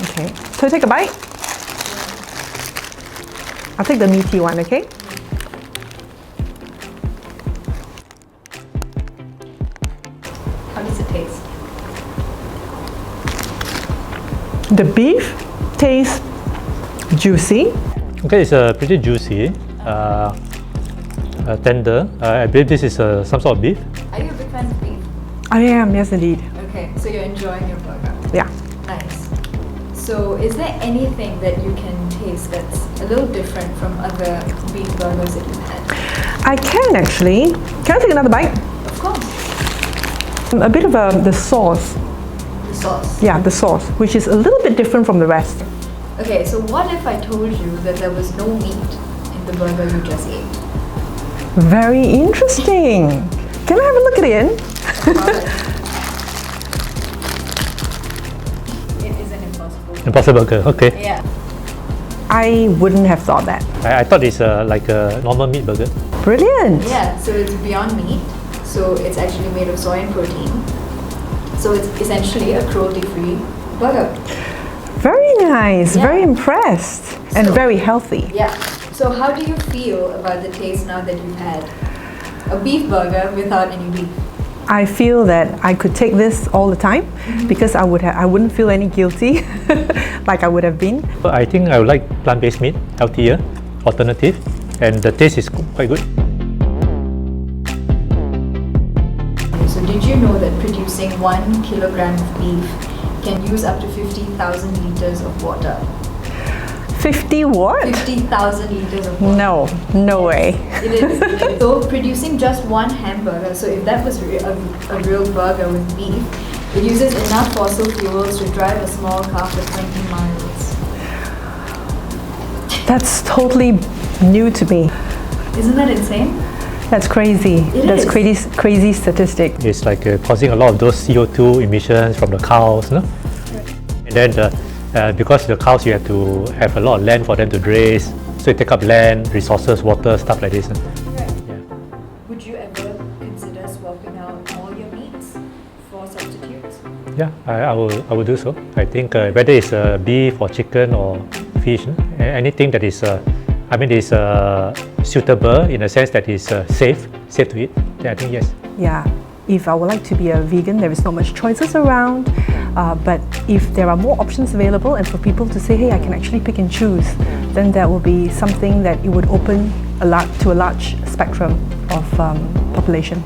Okay, so take a bite. I'll take the meaty one, okay? How does it taste? The beef tastes juicy. Okay, it's pretty juicy, tender. I believe this is some sort of beef. Are you a big fan of beef? I am, yes indeed. Okay, so you're enjoying your burger. Yeah. Nice. So is there anything that you can taste that's a little different from other beef burgers that you've had? I can actually. Can I take another bite? Of course. A bit of the sauce. The sauce. Yeah, the sauce, which is a little bit different from the rest. Okay, so what if I told you that there was no meat in the burger you just ate? Very interesting. Can I have a look at it? It is an impossible. Impossible burger, okay. Yeah. I wouldn't have thought that. I thought it's like a normal meat burger. Brilliant. Yeah, so it's Beyond Meat. So it's actually made of soy and protein. So it's essentially a cruelty-free burger. Very nice. Yeah. Very impressed. And So- very healthy. Yeah. So how do you feel about the taste now that you've had a beef burger without any beef? I feel that I could take this all the time because I wouldn't feel any guilty like I would have been. I think I would like plant-based meat, healthier, alternative, and the taste is quite good. So did you know that producing 1 kilogram of beef can use up to 50,000 liters of water? 50 what? 50,000 liters of water. No way. It is. So producing just one hamburger, so if that was a real burger with beef, it uses enough fossil fuels to drive a small car for 20 miles. That's totally new to me. Isn't that insane? That's crazy. It That's is. crazy statistic. It's like causing a lot of those CO2 emissions from the cows, no? And then because the cows, you have to have a lot of land for them to graze, so you take up land, resources, water, stuff like this. Right. Yeah. Would you ever consider swapping out all your meats for substitutes? Yeah, I will do so. I think whether it's beef or chicken or fish, anything that is, is suitable in a sense that is safe to eat, then I think yes. Yeah. If I would like to be a vegan, there is not much choices around. But if there are more options available and for people to say, hey, I can actually pick and choose, then that will be something that it would open to a large spectrum of population.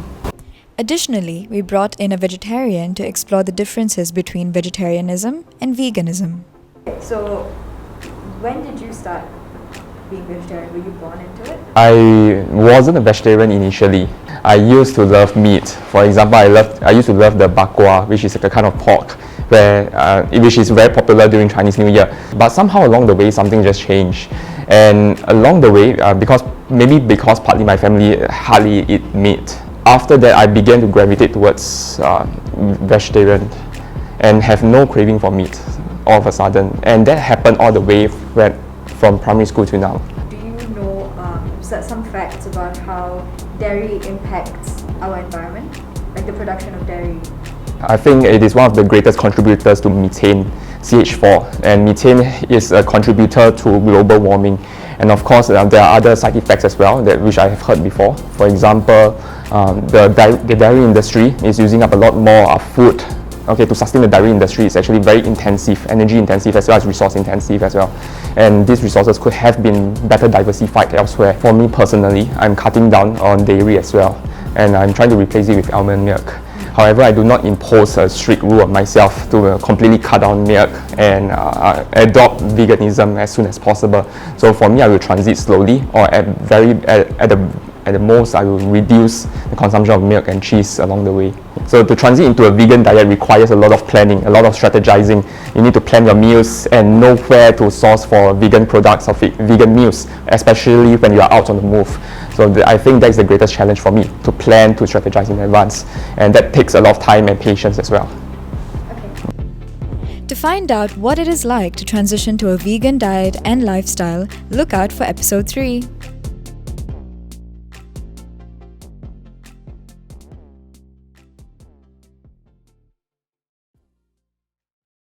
Additionally, we brought in a vegetarian to explore the differences between vegetarianism and veganism. So, when did you start being vegetarian? Were you born into it? I wasn't a vegetarian initially. I used to love meat. For example, I used to love the bakwa, which is like a kind of pork, which is very popular during Chinese New Year. But somehow along the way, something just changed. And along the way, because partly my family hardly eat meat. After that, I began to gravitate towards vegetarian and have no craving for meat all of a sudden. And that happened all the way from primary school to now. Do you know some facts about how dairy impacts our environment, like the production of dairy? I think it is one of the greatest contributors to methane, CH4, and methane is a contributor to global warming. And of course, there are other side effects as well, which I have heard before. For example, the dairy industry is using up a lot more food. Okay, to sustain the dairy industry is actually very intensive, energy intensive as well as resource intensive as well. And these resources could have been better diversified elsewhere. For me personally, I'm cutting down on dairy as well, and I'm trying to replace it with almond milk. However, I do not impose a strict rule on myself to completely cut down milk and adopt veganism as soon as possible. So for me, I will transit slowly, or at the most, I will reduce the consumption of milk and cheese along the way. So to transit into a vegan diet requires a lot of planning, a lot of strategizing. You need to plan your meals and know where to source for vegan products or vegan meals, especially when you are out on the move. So I think that is the greatest challenge for me, to plan, to strategize in advance. And that takes a lot of time and patience as well. To find out what it is like to transition to a vegan diet and lifestyle, look out for episode 3.